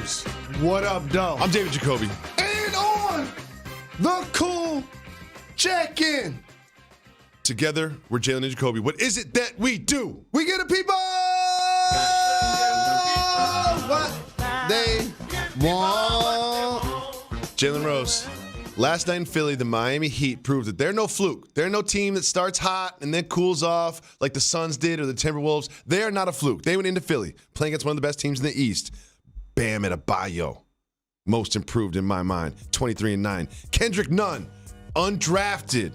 Rose. What up, though? I'm Jalen Jacoby. And on the cool check-in. Together, we're Jalen and Jacoby. What is it that we do? We get the people what they want. Jalen Rose. Last night in Philly, the Miami Heat proved that they're no fluke. They're no team that starts hot and then cools off like the Suns did or the Timberwolves. They are not a fluke. They went into Philly playing against one of the best teams in the East. Bam Adebayo, most improved in my mind, 23-9. Kendrick Nunn, undrafted,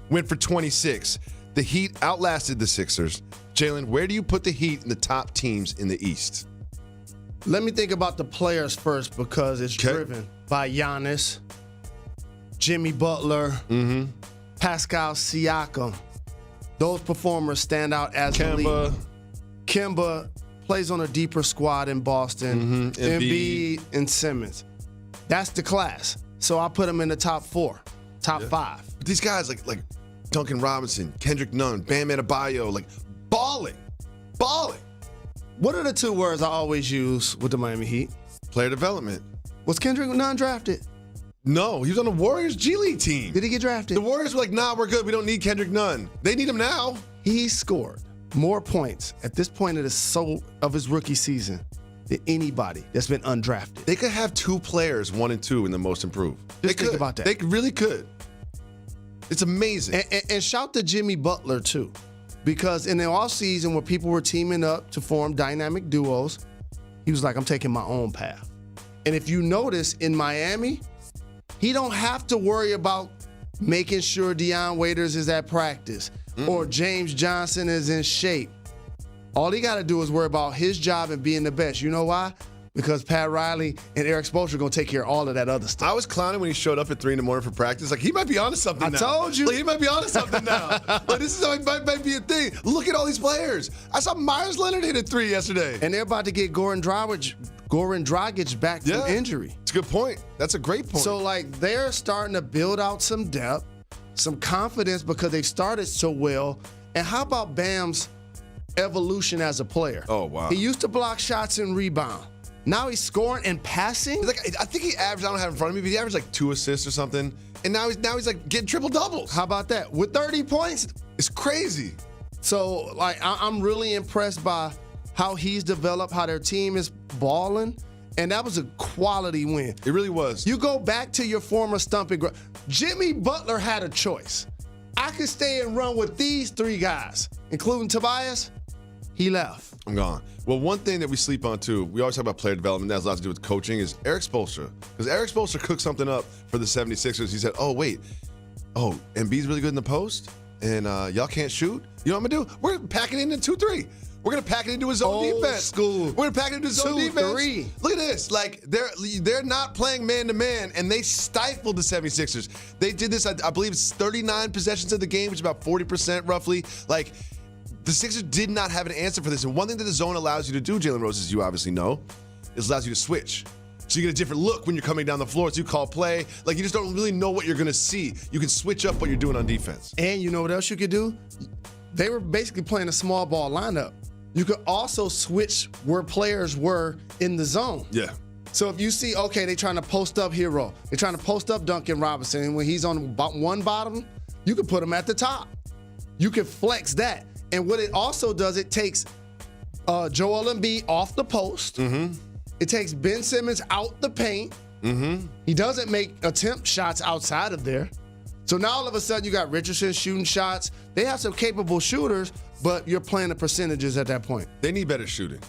went for 26. The Heat outlasted the Sixers. Jalen, where do you put the Heat in the top teams in the East? Let me think about the players first because it's driven by Giannis, Jimmy Butler, Pascal Siakam. Those performers stand out as elite. Kemba plays on a deeper squad in Boston. Embiid and Simmons. That's the class. So I put them in the top 4, top 5. But these guys like Duncan Robinson, Kendrick Nunn, Bam Adebayo, like balling. What are the 2 words I always use with the Miami Heat? Player development. Was Kendrick Nunn drafted? No, he was on the Warriors G League team. Did he get drafted? The Warriors were like, nah, we're good. We don't need Kendrick Nunn. They need him now. He scored more points at this point of his rookie season than anybody that's been undrafted. They could have 2 players, 1 and 2, in the most improved. Just think about that. They really could. It's amazing. And shout to Jimmy Butler, too. Because in the offseason, where people were teaming up to form dynamic duos, he was like, I'm taking my own path. And if you notice, in Miami, he don't have to worry about making sure Deion Waiters is at practice or James Johnson is in shape. All he got to do is worry about his job and being the best. You know why? Because Pat Riley and Eric Spoelstra are going to take care of all of that other stuff. I was clowning when he showed up at 3 a.m. for practice. Like, he might be onto something now. I told you. Like, he might be onto something now. Like, this is might be a thing. Look at all these players. I saw Myers Leonard hit a 3 yesterday. And they're about to get Goran Dragic back from injury. It's a good point. That's a great point. So, like, they're starting to build out some depth, some confidence because they started so well. And how about Bam's evolution as a player? Oh, wow. He used to block shots and rebound. Now he's scoring and passing. Like, I think he averaged, I don't have it in front of me, but he averaged like 2 assists or something. And now he's like getting triple doubles. How about that? With 30 points. It's crazy. So, like, I'm really impressed by how he's developed, how their team is balling. And that was a quality win. It really was. You go back to your former stumping ground. Jimmy Butler had a choice. I could stay and run with these 3 guys, including Tobias. He left. I'm gone. Well, one thing that we sleep on, too, we always talk about player development, that has a lot to do with coaching, is Eric Spoelstra. Because Eric Spoelstra cooked something up for the 76ers. He said, Embiid's really good in the post, and y'all can't shoot? You know what I'm going to do? We're packing it into 2-3. We're going to pack it into his own defense. School. We're going to pack it into his own defense. 2-3. Look at this. Like, they're not playing man-to-man, and they stifled the 76ers. They did this, I believe it's 39 possessions of the game, which is about 40% roughly. Like, the Sixers did not have an answer for this. And one thing that the zone allows you to do, Jalen Rose, as you obviously know, is allows you to switch. So you get a different look when you're coming down the floor. So you call play. Like, you just don't really know what you're going to see. You can switch up what you're doing on defense. And you know what else you could do? They were basically playing a small ball lineup. You could also switch where players were in the zone. Yeah. So if you see, okay, they're trying to post up Hero. They're trying to post up Duncan Robinson. And when he's on one bottom, you can put him at the top. You can flex that. And what it also does, it takes Joel Embiid off the post. It takes Ben Simmons out the paint. He doesn't make attempt shots outside of there. So now all of a sudden you got Richardson shooting shots. They have some capable shooters, but you're playing the percentages at that point. They need better shooting.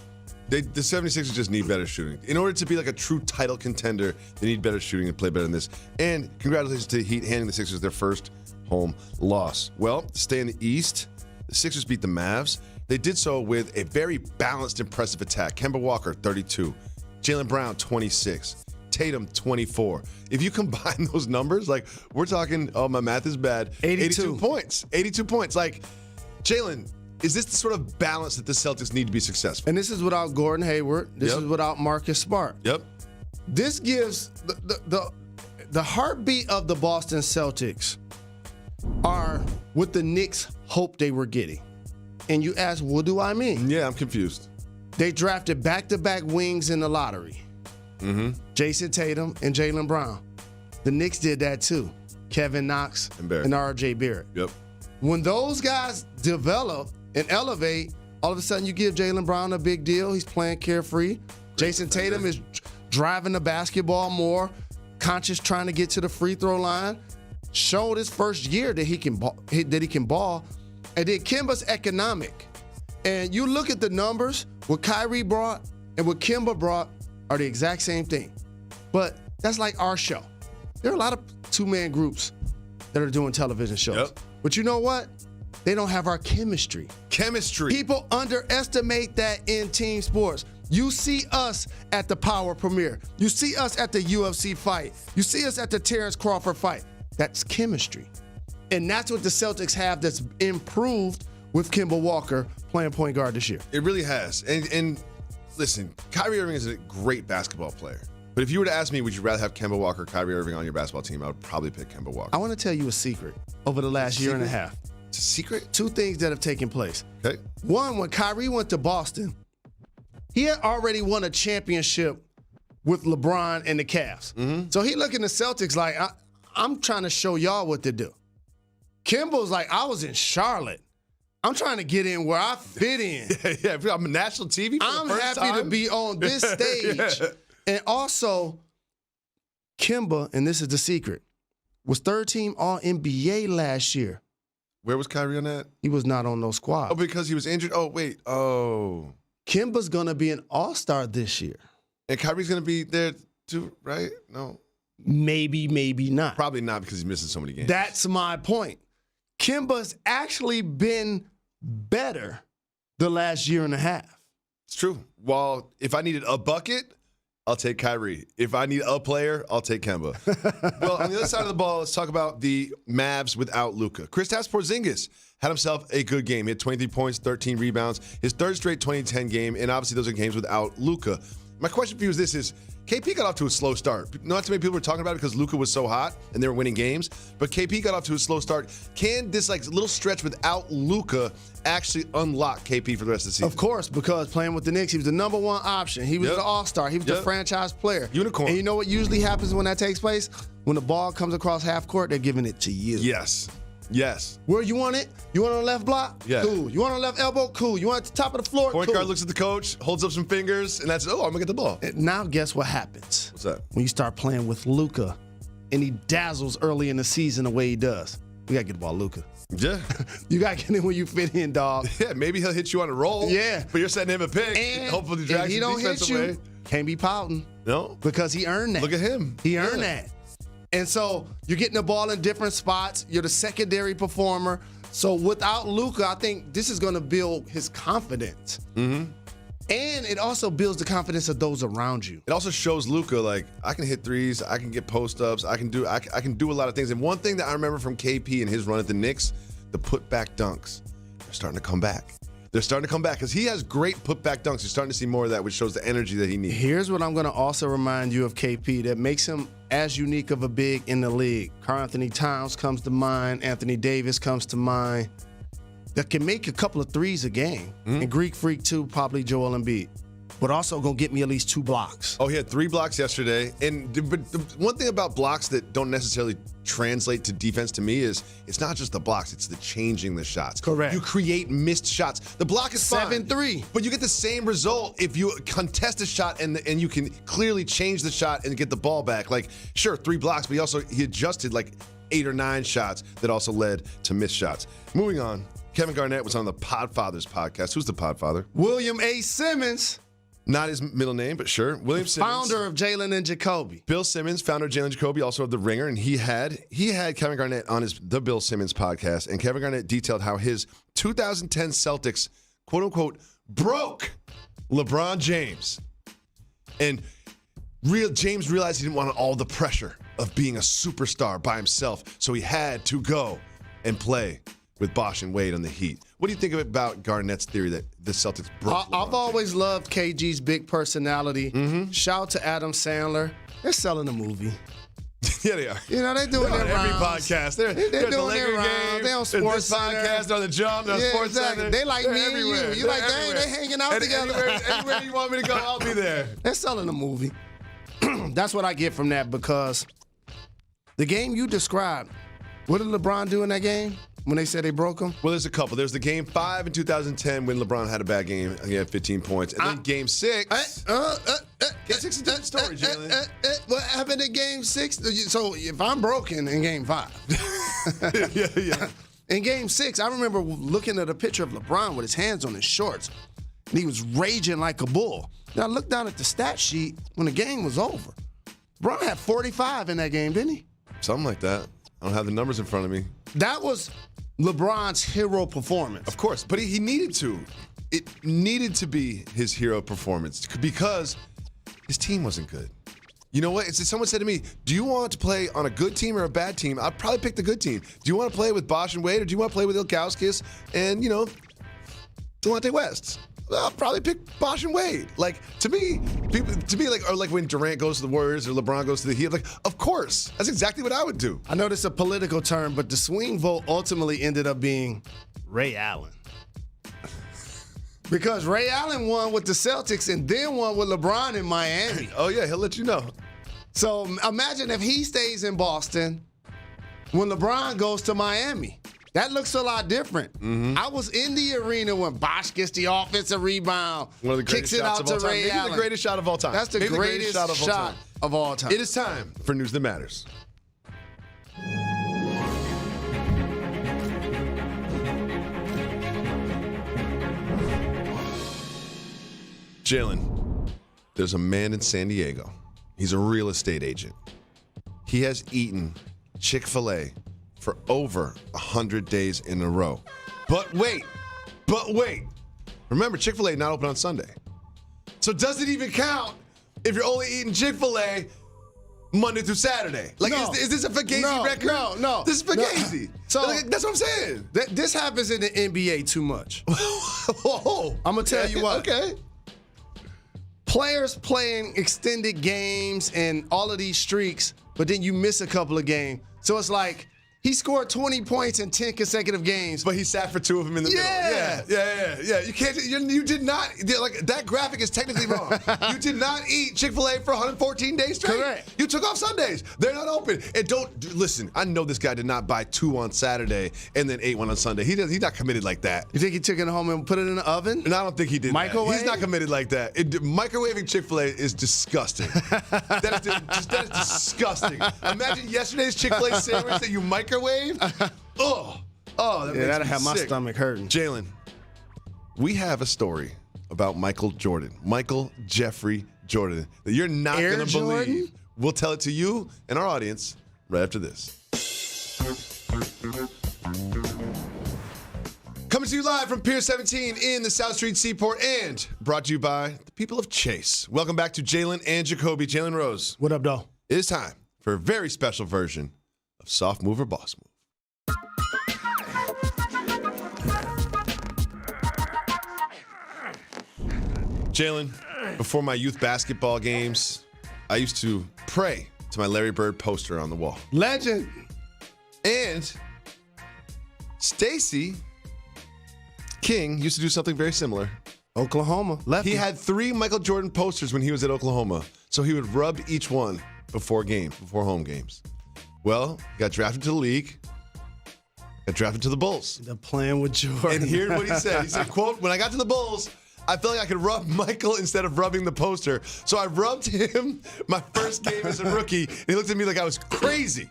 The 76ers just need better shooting. In order to be like a true title contender, they need better shooting and play better than this. And congratulations to the Heat handing the Sixers their first home loss. Well, to stay in the East, the Sixers beat the Mavs. They did so with a very balanced, impressive attack. Kemba Walker, 32. Jaylen Brown, 26. Tatum, 24. If you combine those numbers, like, we're talking, oh, my math is bad. 82 points. 82 points. Like, Jalen, is this the sort of balance that the Celtics need to be successful? And this is without Gordon Hayward. This is without Marcus Smart. This gives the heartbeat of the Boston Celtics are what the Knicks hoped they were getting. And you ask, what do I mean? Yeah, I'm confused. They drafted back-to-back wings in the lottery. Jason Tatum and Jalen Brown. The Knicks did that too. Kevin Knox and R.J. Barrett. Yep. When those guys develop and elevate, all of a sudden you give Jalen Brown a big deal. He's playing carefree. Jason Tatum is driving the basketball more, conscious trying to get to the free throw line. Showed his first year that he can ball. And then Kemba's economic. And you look at the numbers, what Kyrie brought and what Kemba brought are the exact same thing. But that's like our show. There are a lot of two-man groups that are doing television shows. Yep. But you know what? They don't have our chemistry. People underestimate that in team sports. You see us at the Power Premiere. You see us at the UFC fight. You see us at the Terrence Crawford fight. That's chemistry. And that's what the Celtics have that's improved with Kemba Walker playing point guard this year. It really has. And listen, Kyrie Irving is a great basketball player. But if you were to ask me, would you rather have Kemba Walker or Kyrie Irving on your basketball team, I would probably pick Kemba Walker. I want to tell you a secret over the last year and a half. It's a secret? Two things that have taken place. Okay. One, when Kyrie went to Boston, he had already won a championship with LeBron and the Cavs. So he looking at the Celtics like, I'm trying to show y'all what to do. Kimbo's like, I was in Charlotte. I'm trying to get in where I fit in. Yeah, I'm a national TV. I'm happy to be on this stage. And also, Kemba, and this is the secret, was third team All-NBA last year. Where was Kyrie on that? He was not on those squads. Oh, because he was injured? Oh, wait. Oh. Kemba's going to be an all-star this year. And Kyrie's going to be there too, right? No. Maybe, maybe not. Probably not because he's missing so many games. That's my point. Kemba's actually been better the last year and a half. It's true. Well, if I needed a bucket, I'll take Kyrie. If I need a player, I'll take Kemba. Well, on the other side of the ball, let's talk about the Mavs without Luka. Kristaps Porzingis had himself a good game. He had 23 points, 13 rebounds, his third straight 20-10 game, and obviously those are games without Luka. My question for you is KP got off to a slow start. Not too many people were talking about it because Luka was so hot and they were winning games, but KP got off to a slow start. Can this little stretch without Luka actually unlock KP for the rest of the season? Of course, because playing with the Knicks, he was the number one option. He was the all-star. He was the franchise player. Unicorn. And you know what usually happens when that takes place? When the ball comes across half court, they're giving it to you. Yes. Where you want it? You want it on the left block? Yeah. Cool. You want it on the left elbow? Cool. You want it at the top of the floor? Point cool. guard looks at the coach, holds up some fingers, and that's, I'm going to get the ball. And now guess what happens? What's that? When you start playing with Luka and he dazzles early in the season the way he does, we got to get the ball Luka. Yeah. You got to get in when you fit in, dog. Yeah, maybe he'll hit you on a roll. Yeah. But you're setting him a pick. And hopefully drags if he the don't defense hit you, away. can't be pouting. No. Because he earned that. Look at him. He earned that. And so you're getting the ball in different spots. You're the secondary performer. So without Luka, I think this is going to build his confidence. And it also builds the confidence of those around you. It also shows Luka, I can hit threes, I can get post-ups, I can do a lot of things. And one thing that I remember from KP and his run at the Knicks, the put-back dunks. They're starting to come back. Because he has great put-back dunks. You're starting to see more of that, which shows the energy that he needs. Here's what I'm going to also remind you of KP that makes him as unique of a big in the league. Karl Anthony Towns comes to mind. Anthony Davis comes to mind. That can make a couple of threes a game. And Greek Freak, too, probably Joel Embiid. But also going to get me at least 2 blocks. Oh, he had 3 blocks yesterday. But the one thing about blocks that don't necessarily translate to defense to me is it's not just the blocks, it's the changing the shots. Correct. You create missed shots. The block is 7-3. But you get the same result if you contest a shot and you can clearly change the shot and get the ball back. Sure, 3 blocks, but he adjusted 8 or 9 shots that also led to missed shots. Moving on, Kevin Garnett was on the Podfathers podcast. Who's the Podfather? William A. Simmons. Not his middle name, but sure. William Simmons. Founder of Jalen and Jacoby. Bill Simmons, founder of Jalen Jacoby, also of The Ringer, and he had Kevin Garnett on the Bill Simmons podcast, and Kevin Garnett detailed how his 2010 Celtics, quote-unquote, broke LeBron James. And James realized he didn't want all the pressure of being a superstar by himself, so he had to go and play with Bosh and Wade on the Heat. What do you think about Garnett's theory that the Celtics broke? I've always loved KG's big personality. Shout out to Adam Sandler. They're selling a movie. Yeah, they are. They're doing their every rounds. podcast. They're doing their rounds. They're on Sports Center. Podcast, on the Jump, on Sports exactly. Center. They like They're me everywhere. and you. You like, dang, they're hanging out together. Anywhere you want me to go, I'll be there. They're selling a movie. that's what I get from that, because the game you described, what did LeBron do in that game when they said they broke him? Well, there's a couple. There's the game 5 in 2010 when LeBron had a bad game. He had 15 points. And then game 6. Game 6 is a different story, Jalen. What happened in game 6? So if I'm broken in game 5. yeah. In game 6, I remember looking at a picture of LeBron with his hands on his shorts, and he was raging like a bull. Then I looked down at the stat sheet when the game was over. LeBron had 45 in that game, didn't he? Something like that. I don't have the numbers in front of me. That was LeBron's hero performance. Of course, but he needed to. It needed to be his hero performance because his team wasn't good. You know what? Someone said to me, do you want to play on a good team or a bad team? I'd probably pick the good team. Do you want to play with Bosh and Wade, or do you want to play with Ilgauskas and, Delonte West? I'll probably pick Bosh and Wade. Like, to me, like when Durant goes to the Warriors or LeBron goes to the Heat, like, of course. That's exactly what I would do. I know this is a political term, but the swing vote ultimately ended up being Ray Allen. Because Ray Allen won with the Celtics and then won with LeBron in Miami. Oh, yeah, he'll let you know. So imagine if he stays in Boston when LeBron goes to Miami. That looks a lot different. Mm-hmm. I was in the arena when Bosh gets the offensive rebound, one of the greatest kicks it shots out of all to time. Ray Maybe Allen. the greatest shot of all time. That's the greatest shot of all time. It is time for News That Matters. Jalen, there's a man in San Diego. He's a real estate agent. He has eaten Chick-fil-A for over 100 days in a row. But wait. Remember, Chick-fil-A not open on Sunday. So does it even count if you're only eating Chick-fil-A Monday through Saturday? Like, no. is this a Fugazi record? No. This is Fugazi. No. So that's what I'm saying. This happens in the NBA too much. Whoa. I'm going to tell you what. Okay. Players playing extended games and all of these streaks, but then you miss a couple of games. So it's like, he scored 20 points in 10 consecutive games. But he sat for 2 of them in the middle. Yeah. You can't. You did not. Like, that graphic is technically wrong. You did not eat Chick-fil-A for 114 days straight. Correct. You took off Sundays. They're not open. And listen. I know this guy did not buy 2 on Saturday and then ate 1 on Sunday. He's not committed like that. You think he took it home and put it in the oven? And I don't think he did. Microwave? That. He's not committed like that. Microwaving Chick-fil-A is disgusting. That is disgusting. Imagine yesterday's Chick-fil-A sandwich that you microwave. That'll have my stomach hurting. Jalen, we have a story about Michael Jordan, Michael Jeffrey Jordan, that you're not going to believe. We'll tell it to you and our audience right after this. Coming to you live from Pier 17 in the South Street Seaport and brought to you by the people of Chase. Welcome back to Jalen and Jacoby. Jalen Rose. What up, though? It is time for a very special version of Soft Move or Boss Move. Jalen, before my youth basketball games, I used to pray to my Larry Bird poster on the wall. Legend. And Stacy King used to do something very similar. Oklahoma. Lefty. He had 3 Michael Jordan posters when he was at Oklahoma, so he would rub each one before home games. Well, got drafted to the league, got drafted to the Bulls. They're playing with Jordan. And here's what he said. He said, quote, when I got to the Bulls, I felt like I could rub Michael instead of rubbing the poster. So I rubbed him my first game as a rookie, and he looked at me like I was crazy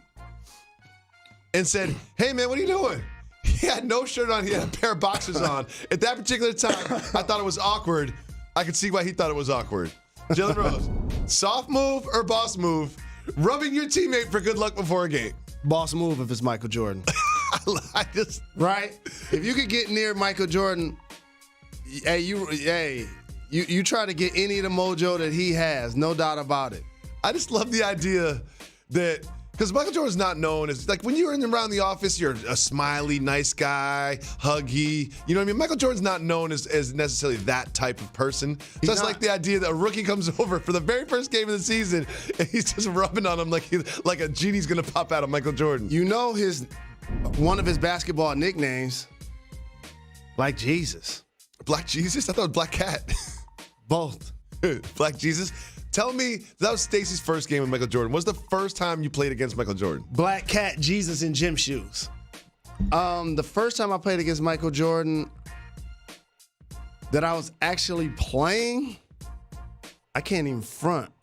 and said, hey, man, what are you doing? He had no shirt on. He had a pair of boxers on. At that particular time, I thought it was awkward. I could see why he thought it was awkward. Jalen Rose, soft move or boss move? Rubbing your teammate for good luck before a game. Boss move if it's Michael Jordan. Right? If you could get near Michael Jordan, you try to get any of the mojo that he has, no doubt about it. I just love the idea that, because Michael Jordan's not known as, like, when you're around the office, you're a smiley, nice guy, huggy. You know what I mean? Michael Jordan's not known as necessarily that type of person. So it's like the idea that a rookie comes over for the very first game of the season, and he's just rubbing on him like a genie's going to pop out of Michael Jordan. You know one of his basketball nicknames, Black Jesus. Black Jesus? I thought it was Black Cat. Both. Black Jesus? Tell me, that was Stacey's first game with Michael Jordan. What's the first time you played against Michael Jordan? Black Cat, Jesus, and gym shoes. The first time I played against Michael Jordan that I was actually playing, I can't even front.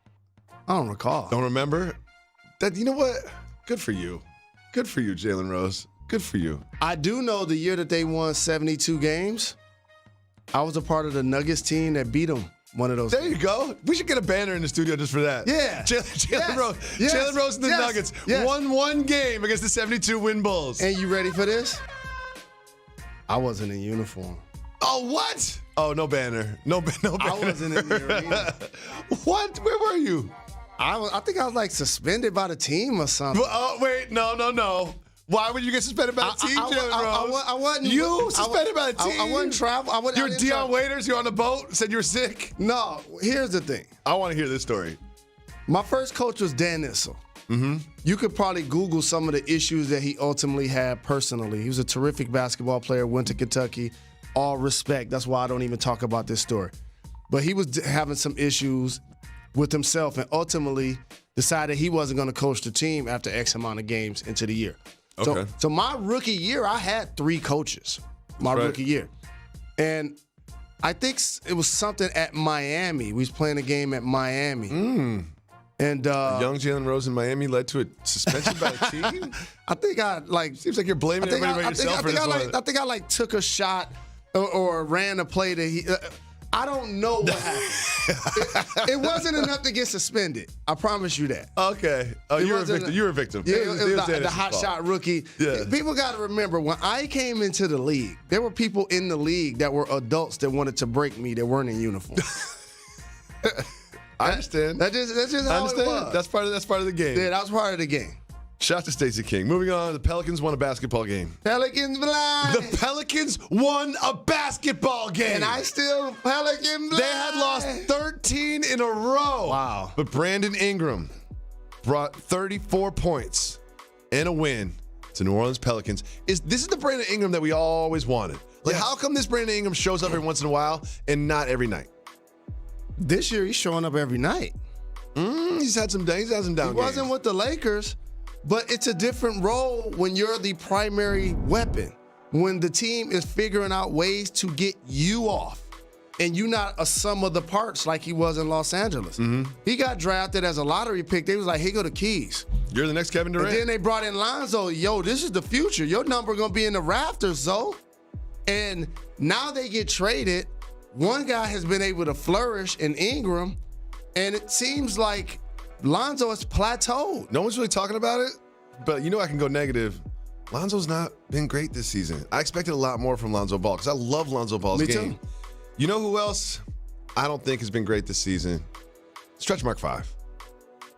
I don't recall. Don't remember? You know what? Good for you. Good for you, Jalen Rose. Good for you. I do know the year that they won 72 games, I was a part of the Nuggets team that beat them one of those. There you go. We should get a banner in the studio just for that. Yeah. Jalen Rose. Yes. Jalen Rose and the Nuggets won one game against the 72 win Bulls. And you ready for this? I wasn't in uniform. Oh, what? Oh, no banner. No banner. I wasn't in the arena. What? Where were you? I think I was like suspended by the team or something. Oh, wait. No. Why would you get suspended by the team, Jalen Rose? I wasn't. You suspended by the team? I wasn't travel. You were Deion Waiters? You were on the boat? Said you were sick? No, here's the thing. I want to hear this story. My first coach was Dan Issel. Mm-hmm. You could probably Google some of the issues that he ultimately had personally. He was a terrific basketball player, went to Kentucky. All respect. That's why I don't even talk about this story. But he was having some issues with himself and ultimately decided he wasn't going to coach the team after X amount of games into the year. Okay. So my rookie year, I had 3 coaches. My rookie year. And I think it was something at Miami. We was playing a game at Miami. And young Jalen Rose in Miami led to a suspension by the team? I think Seems like you're blaming everybody but yourself for this one. I think I took a shot or ran a play that he I don't know what happened. It wasn't enough to get suspended. I promise you that. Okay. Oh, you were a victim. You were a victim. Yeah, it was the hot shot rookie. Yeah. People got to remember, when I came into the league, there were people in the league that were adults that wanted to break me that weren't in uniform. I understand. That's just how it was. That's part of the game. Yeah, that was part of the game. Shout out to Stacey King. Moving on, the Pelicans won a basketball game. Pelicans blind. The Pelicans won a basketball game. And I still Pelican blind. They had lost 13 in a row. Wow. But Brandon Ingram brought 34 points and a win to New Orleans Pelicans. This is the Brandon Ingram that we always wanted. Like, how come this Brandon Ingram shows up every once in a while and not every night? This year, he's showing up every night. He's had some down games. He wasn't with the Lakers. But it's a different role when you're the primary weapon, when the team is figuring out ways to get you off, and you're not a sum of the parts like he was in Los Angeles. Mm-hmm. He got drafted as a lottery pick. They was like, here go the keys. You're the next Kevin Durant. And then they brought in Lonzo. Yo, this is the future. Your number going to be in the rafters, Zoe. And now they get traded. One guy has been able to flourish in Ingram, and it seems like Lonzo has plateaued. No one's really talking about it, but you know I can go negative. Lonzo's not been great this season. I expected a lot more from Lonzo Ball because I love Lonzo Ball's game. Me too. You know who else I don't think has been great this season? Stretch mark 5.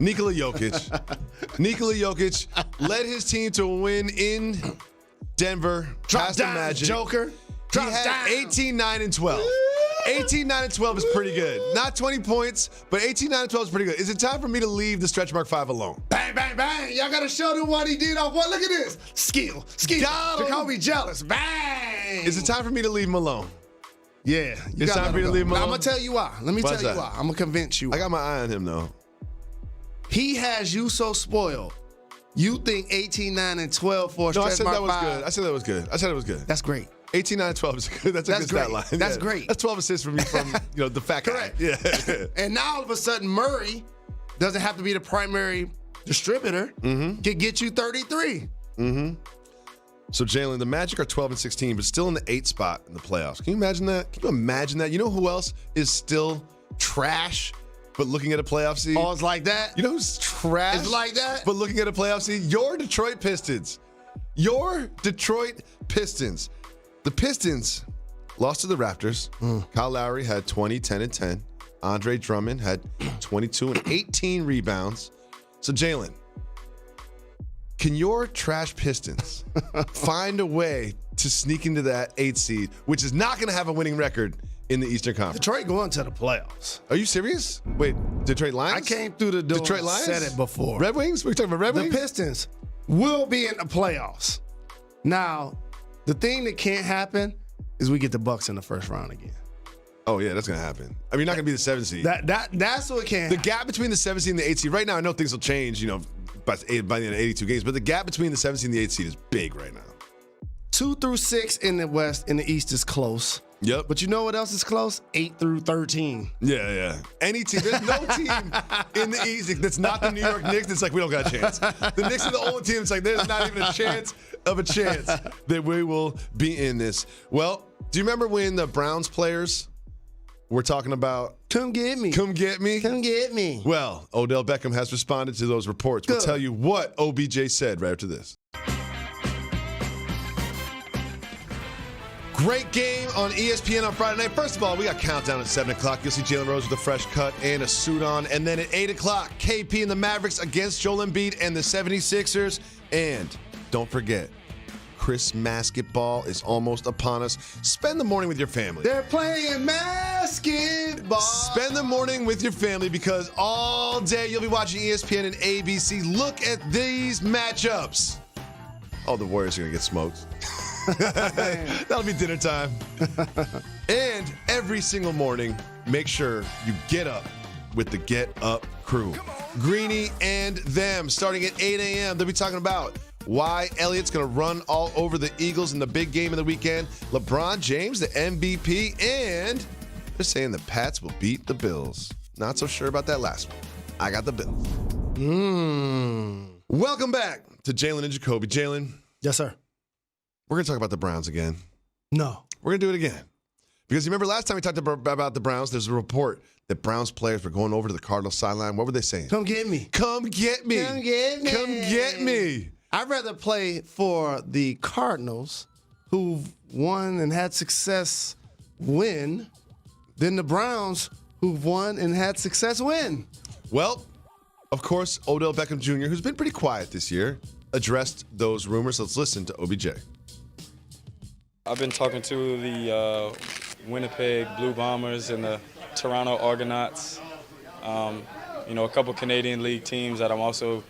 Nikola Jokic. Nikola Jokic led his team to a win in Denver. Drop down, Magic. Joker. He had 18, 9, and 12. 18, 9, and 12 is pretty good. Not 20 points, but 18, 9, and 12 is pretty good. Is it time for me to leave the stretch mark 5 alone? Bang, bang, bang. Y'all got to show them what he did off what? Look at this. Skill. Got him. Jacoby jealous. Bang. Is it time for me to leave him alone? Yeah. It's time for me to leave him alone? I'm going to tell you why. Let me tell you why. I'm going to convince you. I got my eye on him, though. He has you so spoiled. You think 18, 9, and 12 for a stretch mark 5. I said that was good. I said it was good. That's great. 18, 9, and 12 is good. That's a good stat line. That's great. That's 12 assists from the fat guy. Correct. Yeah. And now all of a sudden Murray doesn't have to be the primary distributor. Can get you 33. So Jalen, the Magic are 12 and 16, but still in the 8th spot in the playoffs. Can you imagine that? Can you imagine that? You know who else is still trash, but looking at a playoff seed? Oh, it's like that? You know who's trash? It's like that? But looking at a playoff seed? Your Detroit Pistons. Your Detroit Pistons. The Pistons lost to the Raptors. Kyle Lowry had 20, 10, and 10. Andre Drummond had 22 and 18 rebounds. So, Jalen, can your trash Pistons find a way to sneak into that 8th seed, which is not going to have a winning record in the Eastern Conference? Detroit going to the playoffs. Are you serious? Wait, Detroit Lions? I came through the door Detroit and Lions? said it before. Red Wings? We're talking about Red Wings? The Pistons will be in the playoffs. Now, the thing that can't happen is we get the Bucks in the first round again. Oh, yeah, that's going to happen. I mean, you're not going to be the 7th seed. That's what can. The gap between the 7th seed and the 8th seed, right now, I know things will change, by the end of 82 games, but the gap between the 7th seed and the 8th seed is big right now. 2 through 6 in the West, in the East is close. Yep. But you know what else is close? 8 through 13. Yeah. Any team. There's no team in the East that's not the New York Knicks that's like, we don't got a chance. The Knicks are the only team that's like, there's not even a chance that we will be in this. Well, do you remember when the Browns players were talking about Come get me. Come get me? Come get me. Well, Odell Beckham has responded to those reports. We'll tell you what OBJ said right after this. Great game on ESPN on Friday night. First of all, we got countdown at 7 o'clock. You'll see Jalen Rose with a fresh cut and a suit on. And then at 8 o'clock, KP and the Mavericks against Joel Embiid and the 76ers. And don't forget, Christmas basketball is almost upon us. Spend the morning with your family. They're playing basketball. Spend the morning with your family because all day you'll be watching ESPN and ABC. Look at these matchups. Oh, the Warriors are going to get smoked. That'll be dinner time. And every single morning, make sure you get up with the Get Up crew. Greeny and them, starting at 8 a.m. They'll be talking about why Elliott's going to run all over the Eagles in the big game of the weekend. LeBron James, the MVP, and they're saying the Pats will beat the Bills. Not so sure about that last one. I got the Bills. Welcome back to Jalen and Jacoby. Jalen. Yes, sir. We're going to talk about the Browns again. No. We're going to do it again. Because you remember last time we talked about the Browns, there's a report that Browns players were going over to the Cardinals sideline. What were they saying? Come get me. Come get me. Come get me. Come get me. I'd rather play for the Cardinals, who've won and had success win, than the Browns, who've won and had success win. Well, of course, Odell Beckham Jr., who's been pretty quiet this year, addressed those rumors. Let's listen to OBJ. I've been talking to the Winnipeg Blue Bombers and the Toronto Argonauts, a couple Canadian League teams that I'm also,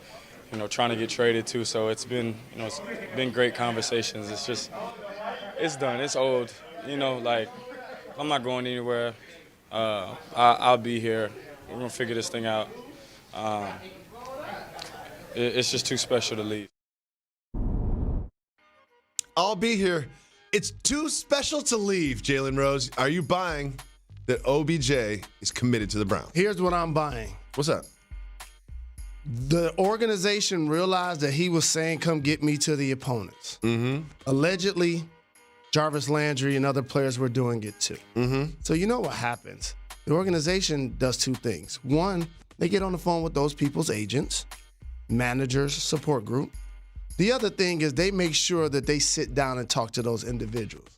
trying to get traded to. So it's been, it's been great conversations. It's done. It's old. I'm not going anywhere. I'll be here. We're gonna figure this thing out. It's just too special to leave. I'll be here. It's too special to leave, Jalen Rose. Are you buying that OBJ is committed to the Browns? Here's what I'm buying. What's up? The organization realized that he was saying, come get me to the opponents. Allegedly, Jarvis Landry and other players were doing it too. So you know what happens? The organization does two things. One, they get on the phone with those people's agents, managers, support group. The other thing is they make sure that they sit down and talk to those individuals.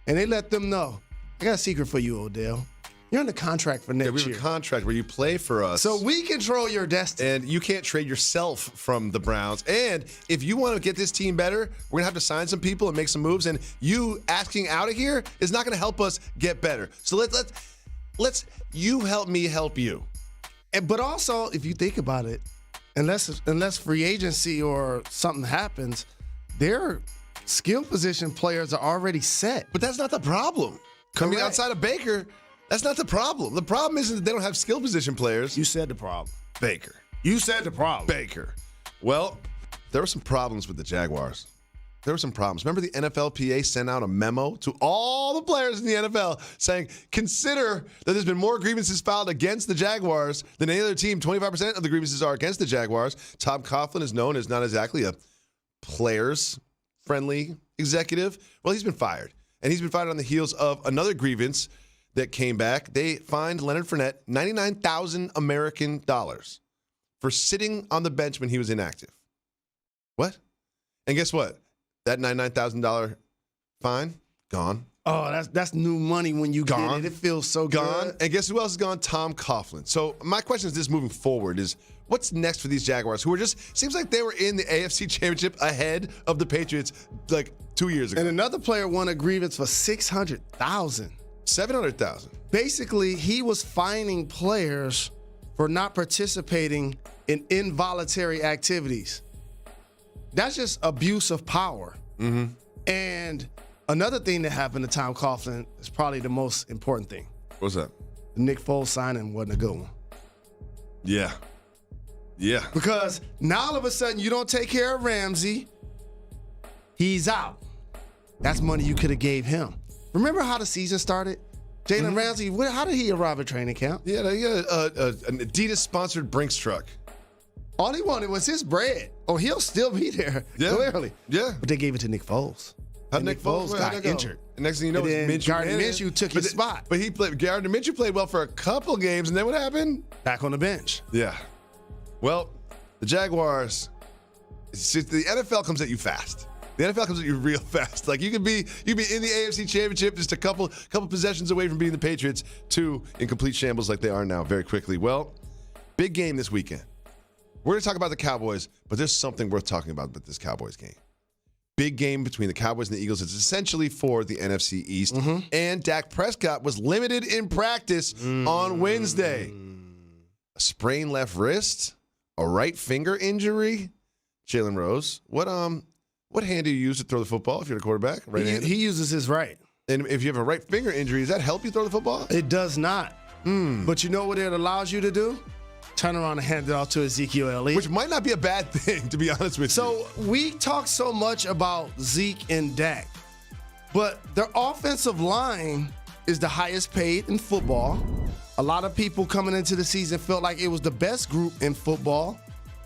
And they let them know, I got a secret for you, Odell. You're in the contract for next we have year. a contract where you play for us. So we control your destiny. And you can't trade yourself from the Browns. And if you want to get this team better, we're going to have to sign some people and make some moves. And you asking out of here is not going to help us get better. So let's you help me help you. But also, if you think about it, unless free agency or something happens, their skill position players are already set. But that's not the problem. Correct. I mean, outside of Baker, that's not the problem. The problem isn't that they don't have skill position players. You said the problem. Baker. You said the problem. Baker. Well, there were some problems with the Jaguars. There were some problems. Remember the NFLPA sent out a memo to all the players in the NFL saying, consider that there's been more grievances filed against the Jaguars than any other team. 25% of the grievances are against the Jaguars. Tom Coughlin is known as not exactly a players-friendly executive. Well, he's been fired. And he's been fired on the heels of another grievance that came back. They fined Leonard Fournette $99,000 American dollars for sitting on the bench when he was inactive. What? And guess what? That $99,000 fine, gone. Oh, that's new money when you Gone. get it. It feels so Gone. good. And guess who else is gone? Tom Coughlin. So my question is this moving forward is, what's next for these Jaguars who are just, seems like they were in the AFC Championship ahead of the Patriots like 2 years ago. And another player won a grievance for $600,000. $700,000. Basically, he was fining players for not participating in involuntary activities. That's just abuse of power. And another thing that happened to Tom Coughlin is probably the most important thing. What's that? The Nick Foles signing wasn't a good one. Yeah. Yeah. Because now all of a sudden you don't take care of Ramsey. He's out. That's money you could have gave him. Remember how the season started? Jalen Ramsey, how did he arrive at training camp? Yeah, he had an Adidas-sponsored Brinks truck. All he wanted was his bread. Oh, he'll still be there, clearly. Yeah. But they gave it to Nick Foles. How'd Nick Foles got injured. And next thing you know, And then Gardner Minshew took his spot. But Gardner Minshew played well for a couple games, and then what happened? Back on the bench. Yeah. Well, the Jaguars, the NFL comes at you fast. The NFL comes at you real fast. Like you could be in the AFC Championship just a couple possessions away from being the Patriots, to in complete shambles like they are now very quickly. Well, big game this weekend. We're going to talk about the Cowboys, but there's something worth talking about with this Cowboys game. Big game between the Cowboys and the Eagles. It's essentially for the NFC East. And Dak Prescott was limited in practice on Wednesday. A sprained left wrist, a right finger injury. Jalen Rose, what hand do you use to throw the football if you're a quarterback? Right-handed? He uses his right. And if you have a right finger injury, does that help you throw the football? It does not. But you know what it allows you to do? Turn around and hand it off to Ezekiel Elliott. Which might not be a bad thing, to be honest with you. So we talk so much about Zeke and Dak, but their offensive line is the highest paid in football. A lot of people coming into the season felt like it was the best group in football.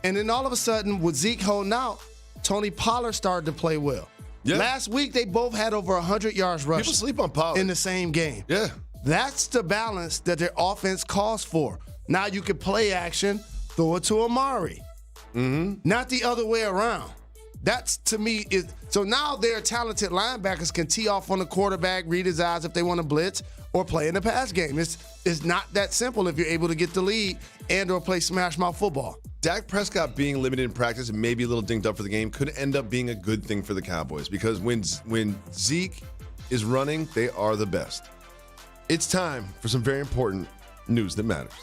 And then all of a sudden, with Zeke holding out, Tony Pollard started to play well. Yeah. Last week, they both had over 100 yards rushing. People sleep on Pollard. In the same game. Yeah. That's the balance that their offense calls for. Now you can play action, throw it to Amari. Not the other way around. That's, to me, is so now their talented linebackers can tee off on the quarterback, read his eyes if they want to blitz, or play in the pass game. It's not that simple if you're able to get the lead and or play smash mouth football. Dak Prescott being limited in practice and maybe a little dinged up for the game could end up being a good thing for the Cowboys, because when Zeke is running, they are the best. It's time for some very important news that matters.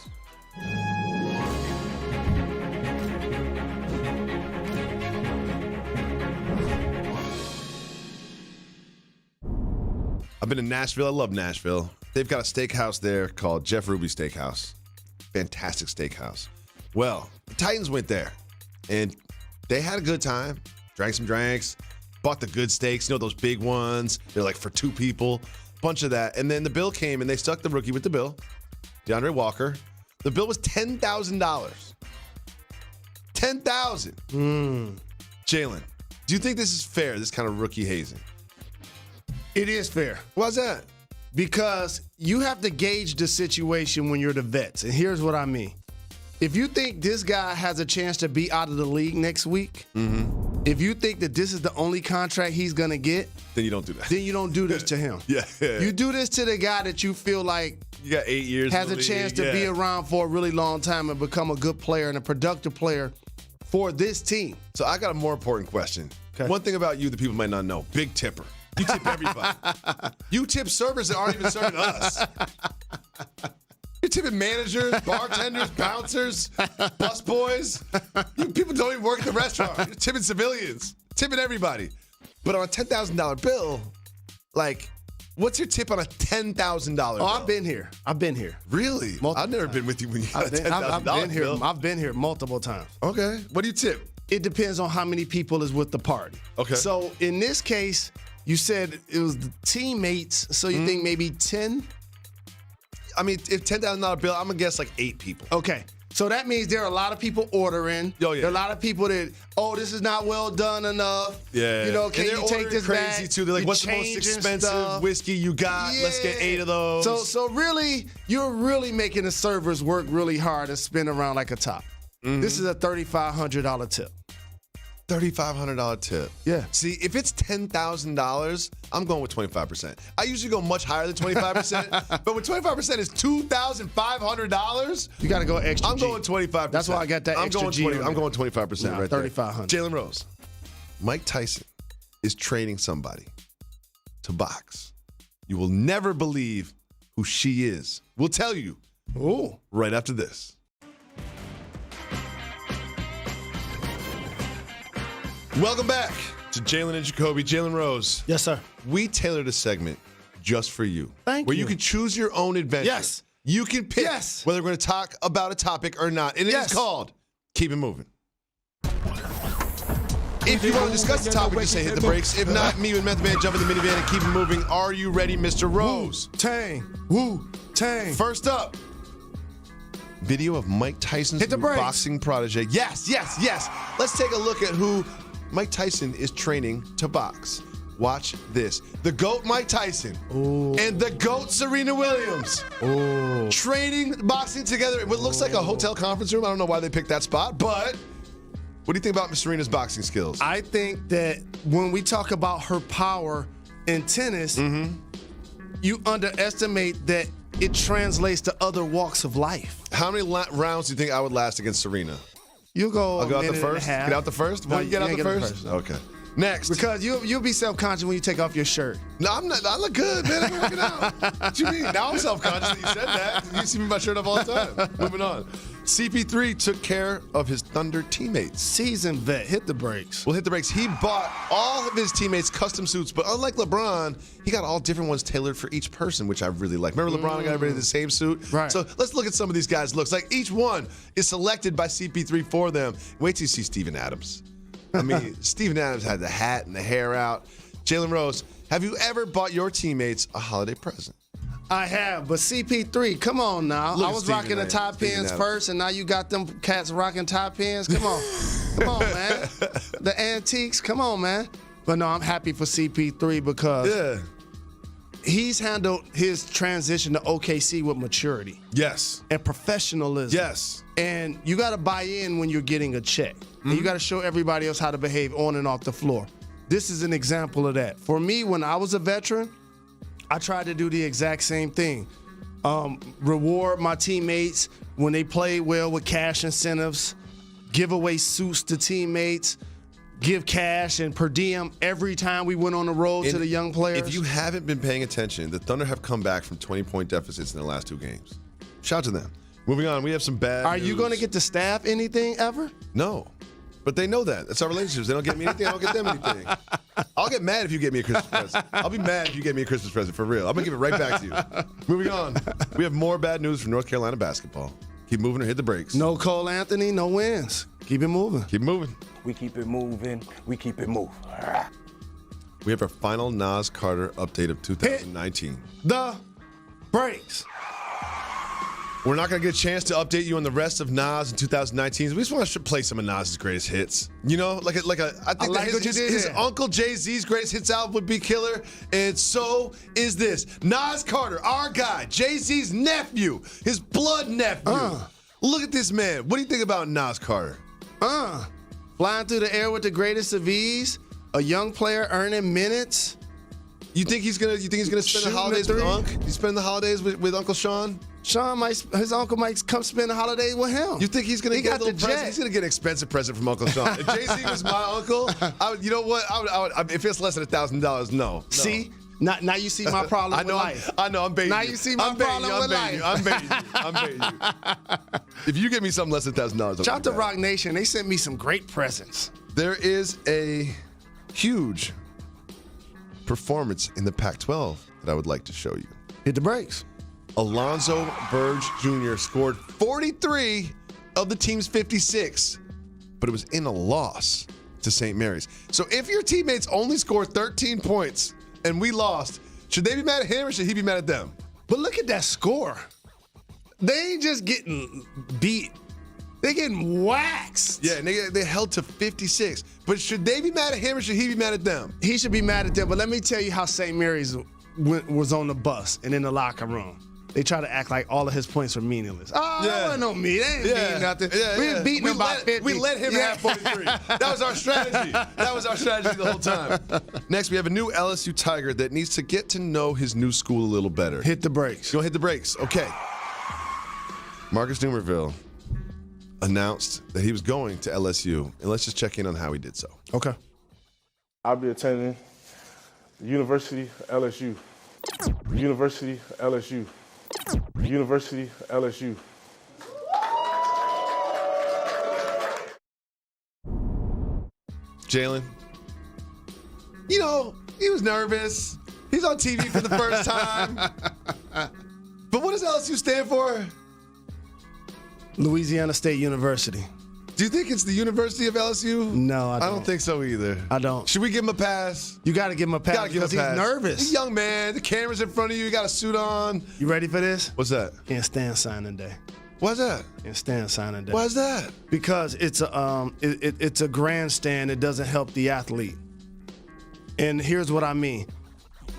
I've been to Nashville. I love Nashville. They've got a steakhouse there called Jeff Ruby Steakhouse. Fantastic steakhouse. Well, the Titans went there, and they had a good time. Drank some drinks, bought the good steaks, those big ones. They're like for two people, bunch of that. And then the bill came, and they stuck the rookie with the bill, DeAndre Walker. The bill was $10,000. $10,000. Jalen, do you think this is fair, this kind of rookie hazing? It is fair. Why's that? Because you have to gauge the situation when you're the vets. And here's what I mean. If you think this guy has a chance to be out of the league next week, if you think that this is the only contract he's going to get, then you don't do that. Then you don't do this to him. Yeah. You do this to the guy that you feel like you got 8 years has a chance to be around for a really long time and become a good player and a productive player for this team. So I got a more important question. Okay. One thing about you that people might not know, big tipper. You tip everybody. You tip servers that aren't even serving us. You're tipping managers, bartenders, bouncers, busboys. People don't even work at the restaurant. You're tipping civilians, tipping everybody. But on a $10,000 bill, like, what's your tip on a $10,000 bill? Oh, I've been here. Really? I've never been with you when you got a $10,000 bill. I've been here multiple times. Okay. What do you tip? It depends on how many people is with the party. Okay. So in this case, you said it was the teammates, so you think maybe 10? I mean, if $10,000 bill, I'm going to guess like 8 people. Okay. So that means there are a lot of people ordering. Oh, yeah. There are a lot of people that, this is not well done enough. Yeah. Can you take this crazy back? too. They're like, what's the most expensive whiskey you got? Yeah. Let's get 8 of those. So really, you're really making the servers work really hard and spin around like a top. This is a $3,500 tip. $3,500 tip. Yeah. See, if it's $10,000, I'm going with 25%. I usually go much higher than 25%, but when 25% is $2,500, you got to go extra. I'm going 25%. That's why I got that extra G. I'm going 25% right there. 3,500. Jalen Rose, Mike Tyson is training somebody to box. You will never believe who she is. We'll tell you. Ooh. Right after this. Welcome back to Jalen and Jacoby. Jalen Rose. Yes, sir. We tailored a segment just for you. Thank where you. you can choose your own adventure. Yes. You can pick Yes. whether we're going to talk about a topic or not. And it is called Keep It Moving. If you want to discuss the topic, just say hit the brakes. If not, me and Method Man jump in the minivan and keep it moving. Are you ready, Mr. Rose? Wu-Tang. First up, video of Mike Tyson's Hit the brakes. boxing protege. Yes. Let's take a look at who Mike Tyson is training to box. Watch this. The GOAT Mike Tyson and the GOAT Serena Williams training boxing together in what looks like a hotel conference room. I don't know why they picked that spot, but what do you think about Miss Serena's boxing skills? I think that when we talk about her power in tennis, you underestimate that it translates to other walks of life. How many rounds do you think I would last against Serena? You go. I'll go out the minute and a first. half. Get out the first. No, Will you get out ain't the getting first? no. Okay. Next. Because you'll be self-conscious when you take off your shirt. No, I'm not. I look good, man. I'm working out. What you mean? Now I'm self-conscious that you said that. You see me with my shirt off all the time. Moving on. CP3 took care of his Thunder teammates. Seasoned vet. Hit the brakes. Well, hit the brakes. He bought all of his teammates custom suits, but unlike LeBron, he got all different ones tailored for each person, which I really like. Remember LeBron got everybody the same suit? Right. So let's look at some of these guys' looks. Like each one is selected by CP3 for them. Wait till you see Steven Adams. I mean, Steven Adams had the hat and the hair out. Jalen Rose, have you ever bought your teammates a holiday present? I have, but CP3, come on now. Look I at was Steven rocking the Adams. top Steven pins Adams. first, and now you got them cats rocking top pins. Come on. Come on, man. The antiques, come on, man. But no, I'm happy for CP3 because he's handled his transition to OKC with maturity Yes. and professionalism. Yes. And you got to buy in when you're getting a check. And you got to show everybody else how to behave on and off the floor. This is an example of that. For me, when I was a veteran, I tried to do the exact same thing. Reward my teammates when they play well with cash incentives, give away suits to teammates, give cash and per diem every time we went on the road to the young players. If you haven't been paying attention, the Thunder have come back from 20-point deficits in the last 2 games. Shout out to them. Moving on, we have some bad Are news. you going to get the staff anything ever? No. But they know that. That's our relationships. They don't get me anything, I don't get them anything. I'll get mad if you get me a Christmas present. I'll be mad if you get me a Christmas present, for real. I'm going to give it right back to you. Moving on. We have more bad news from North Carolina basketball. Keep moving or hit the brakes. No Cole Anthony, no wins. Keep it moving. Keep moving. We keep it moving. We keep it moving. We have our final Nas Carter update of 2019. The brakes. We're not going to get a chance to update you on the rest of Nas in 2019. We just want to play some of Nas's greatest hits. You know, I think that like what you did his here. Uncle Jay-Z's greatest hits album would be killer, and so is this. Nas Carter, our guy, Jay-Z's nephew, his blood nephew. Look at this man. What do you think about Nas Carter? Flying through the air with the greatest of ease. A young player earning minutes. You think he's gonna spend the Shooting holidays a with three. Unc? You spend the holidays with Uncle Sean? His uncle might come spend the holiday with him. You think he's gonna He get a got little the present? jet. He's gonna get an expensive present from Uncle Sean. If Jay-Z was my uncle, you know what? I would, if it's less than $1,000, no. See? Now you see my problem I know. with life. I know. I'm baiting Now you. you see my problem with life. I'm baiting you. I'm baiting you. If you get me something less than $1,000, Shout out to Rock Nation. They sent me some great presents. There is a huge performance in the Pac-12 that I would like to show you. Hit the brakes. Alonzo Burge Jr. scored 43 of the team's 56, but it was in a loss to St. Mary's. So if your teammates only scored 13 points and we lost, should they be mad at him or should he be mad at them? But look at that score. They ain't just getting beat. They're getting waxed. Yeah, and they held to 56. But should they be mad at him or should he be mad at them? He should be mad at them. But let me tell you how St. Mary's was on the bus and in the locker room. They try to act like all of his points are meaningless. Oh, that wasn't no me. They ain't mean nothing. We was beating them by 50. We let him have 43. That was our strategy. That was our strategy the whole time. Next, we have a new LSU Tiger that needs to get to know his new school a little better. Hit the brakes. Go hit the brakes. Okay. Marcus Dumerville announced that he was going to LSU, and let's just check in on how he did so. Okay. I'll be attending the University of LSU. University of LSU. University of LSU. Jalen, you know, he was nervous. He's on TV for the first time. But what does LSU stand for? Louisiana State University. Do you think it's the University of LSU? No, I don't think so either. I don't. Should we give him a pass? You got to give him a pass because he's nervous. He's a young man. The camera's in front of you. You got a suit on. You ready for this? What's that? Can't stand signing day. Why's that? Can't stand signing day. Why's that? Because it's a grandstand. It doesn't help the athlete. And here's what I mean.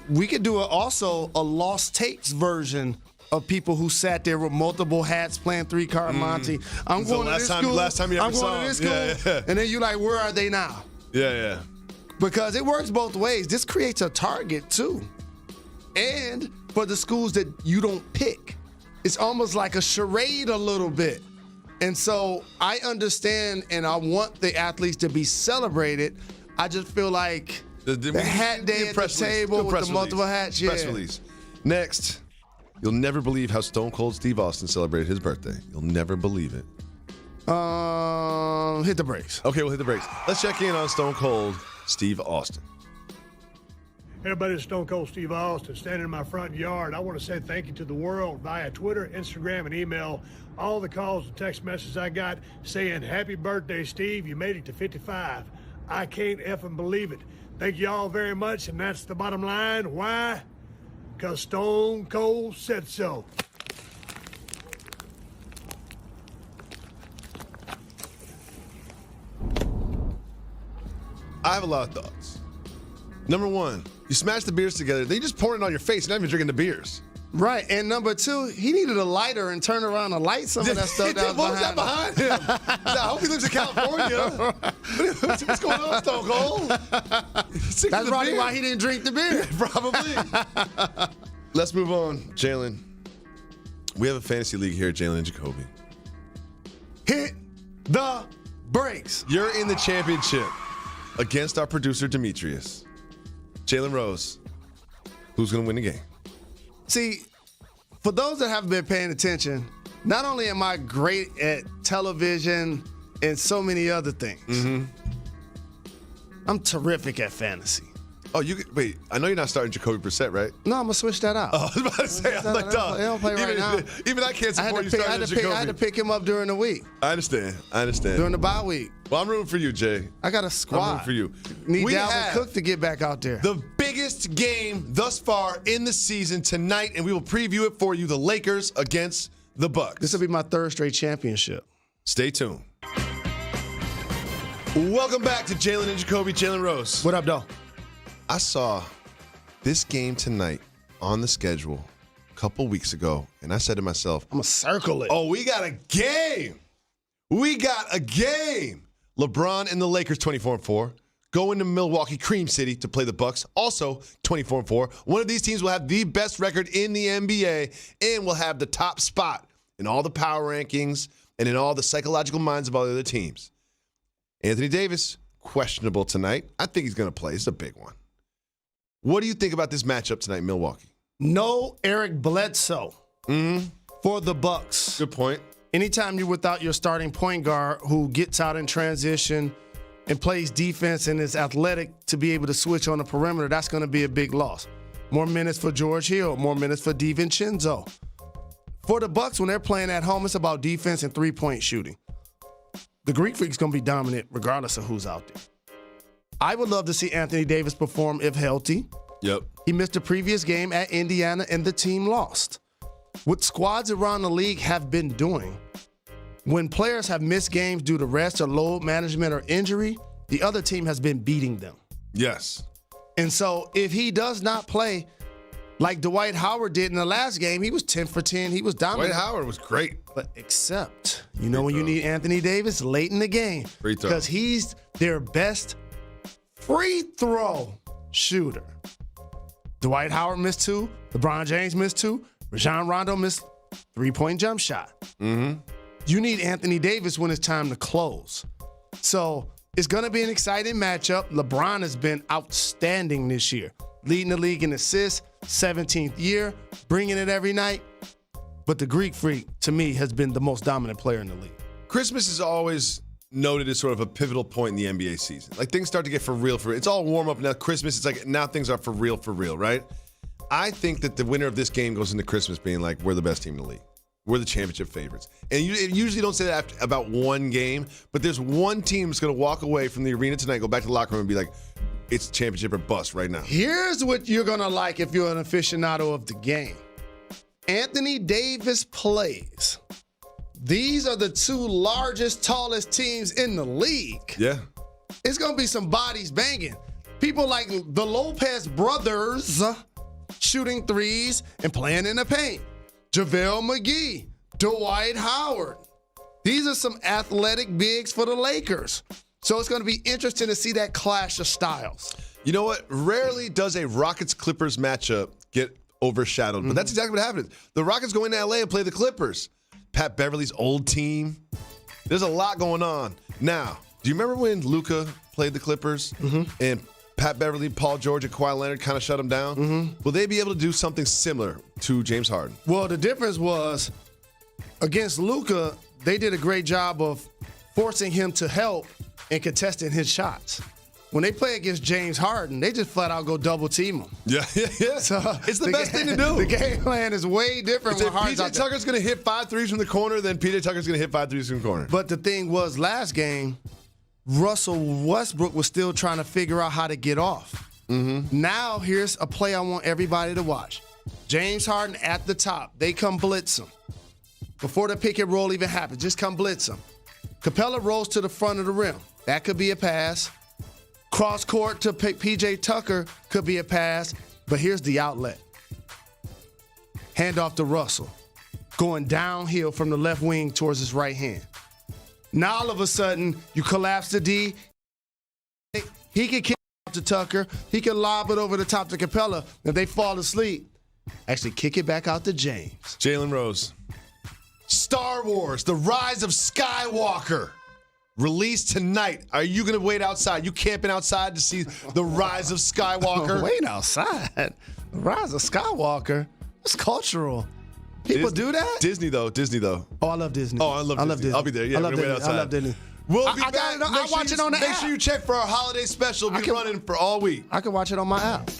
We could do also a lost tapes version of people who sat there with multiple hats playing three-card Monty. I'm going to this school. Last time you ever I'm saw going to this school. Yeah. And then you're like, where are they now? Yeah. Because it works both ways. This creates a target, too. And for the schools that you don't pick. It's almost like a charade a little bit. And so I understand and I want the athletes to be celebrated. I just feel like the hat day at the table with the multiple hats. Yeah. Press release. Next. You'll never believe how Stone Cold Steve Austin celebrated his birthday. You'll never believe it. Hit the brakes. Okay, we'll hit the brakes. Let's check in on Stone Cold Steve Austin. Hey everybody, it's Stone Cold Steve Austin standing in my front yard. I want to say thank you to the world via Twitter, Instagram, and email. All the calls and text messages I got saying, happy birthday, Steve. You made it to 55. I can't effing believe it. Thank you all very much, and that's the bottom line. Why? Because Stone Cold said so. I have a lot of thoughts. Number one, you smash the beers together. They just pour it on your face. You're not even drinking the beers. Right. And number two, he needed a lighter and turn around and light some of that stuff that What was was that behind him? I hope he lives in California. What's going on, Stone Cold? That's probably why he didn't drink the beer. Probably. Let's move on. Jalen, we have a fantasy league here at Jalen Jacoby. Hit the brakes. You're in the championship against our producer, Demetrius. Jalen Rose, who's going to win the game? See, for those that haven't been paying attention, not only am I great at television and so many other things, I'm terrific at fantasy. Oh, wait. I know you're not starting Jacoby Brissett, right? No, I'm gonna switch that out. Oh, I was about to say, I'm like, dog. They don't play right now. Even I can't support you starting Jacoby. I had to pick him up during the week, I understand. during the bye week. Well, I'm rooting for you, Jay. I got a squad. I'm rooting for you. Need We Dalvin have Cook to get back out there. the biggest game thus far in the season tonight, and we will preview it for you. The Lakers against the Bucks. This will be my third straight championship. Stay tuned. Welcome back to Jalen and Jacoby. Jalen Rose. What up, though? I saw this game tonight on the schedule a couple weeks ago, and I said to myself, I'm gonna circle it. oh, we got a game. We got a game. LeBron and the Lakers 24-4 go into Milwaukee, Cream City, to play the Bucks. Also 24-4. One of these teams will have the best record in the NBA and will have the top spot in all the power rankings and in all the psychological minds of all the other teams. Anthony Davis, questionable tonight. I think he's going to play. It's a big one. What do you think about this matchup tonight in Milwaukee? No Eric Bledsoe for the Bucks. Good point. Anytime you're without your starting point guard who gets out in transition and plays defense and is athletic to be able to switch on the perimeter, that's going to be a big loss. More minutes for George Hill, more minutes for DiVincenzo. For the Bucks, when they're playing at home, it's about defense and three-point shooting. The Greek Freak's going to be dominant regardless of who's out there. I would love to see Anthony Davis perform if healthy. Yep. He missed the previous game at Indiana and the team lost. What squads around the league have been doing, when players have missed games due to rest or load management or injury, the other team has been beating them. Yes. And so if he does not play like Dwight Howard did in the last game, he was 10 for 10. He was dominant. Dwight Howard was great. But except, you know when you need Anthony Davis? Late in the game. Free throw. Because he's their best free throw shooter. Dwight Howard missed 2. LeBron James missed 2. Rajon Rondo missed 3-point jump shot. You need Anthony Davis when it's time to close. So it's going to be an exciting matchup. LeBron has been outstanding this year, leading the league in assists, 17th year, bringing it every night. But the Greek Freak, to me, has been the most dominant player in the league. Christmas is always noted as sort of a pivotal point in the NBA season. Like things start to get for real. It's all warm up now. Christmas, it's like now things are for real, right? I think that the winner of this game goes into Christmas being like, we're the best team in the league. We're the championship favorites. And you usually don't say that about one game, but there's one team that's going to walk away from the arena tonight, go back to the locker room and be like, it's championship or bust right now. Here's what you're going to like if you're an aficionado of the game. Anthony Davis plays. These are the two largest, tallest teams in the league. Yeah. It's going to be some bodies banging. People like the Lopez brothers shooting threes and playing in the paint. JaVale McGee, Dwight Howard. These are some athletic bigs for the Lakers. So it's going to be interesting to see that clash of styles. You know what? Rarely does a Rockets-Clippers matchup get overshadowed, but that's exactly what happened. The Rockets go into L.A. and play the Clippers. Pat Beverly's old team. There's a lot going on. Now, do you remember when Luka played the Clippers and Pat Beverly, Paul George, and Kawhi Leonard kind of shut him down? Will they be able to do something similar to James Harden? Well, the difference was against Luka, they did a great job of forcing him to help and contesting his shots. When they play against James Harden, they just flat out go double team him. Yeah. So it's the best thing to do. The game plan is way different when Harden's out PJ Tucker's going to hit 5 threes from the corner, then PJ Tucker's going to hit 5 threes from the corner. But the thing was, last game, Russell Westbrook was still trying to figure out how to get off. Now, here's a play I want everybody to watch. James Harden at the top. They come blitz him. Before the pick and roll even happens, just come blitz him. Capella rolls to the front of the rim. That could be a pass. Cross court to PJ Tucker could be a pass. But here's the outlet. Hand off to Russell. Going downhill from the left wing towards his right hand. Now all of a sudden, you collapse the D. He can kick it out to Tucker. He can lob it over the top to Capella. If they fall asleep, actually kick it back out to James. Jalen Rose. Star Wars, The Rise of Skywalker. Released tonight. Are you going to wait outside? You camping outside to see The Rise of Skywalker? Wait outside? The Rise of Skywalker? It's cultural. People do that? Disney, though. Oh, I love Disney. Oh, I love Disney. I'll be there. Yeah, I love wait Disney. outside. I love Disney. We'll be I back. I watch it on the app. Make sure you check for our holiday special. We'll be running for all week. I can watch it on my app.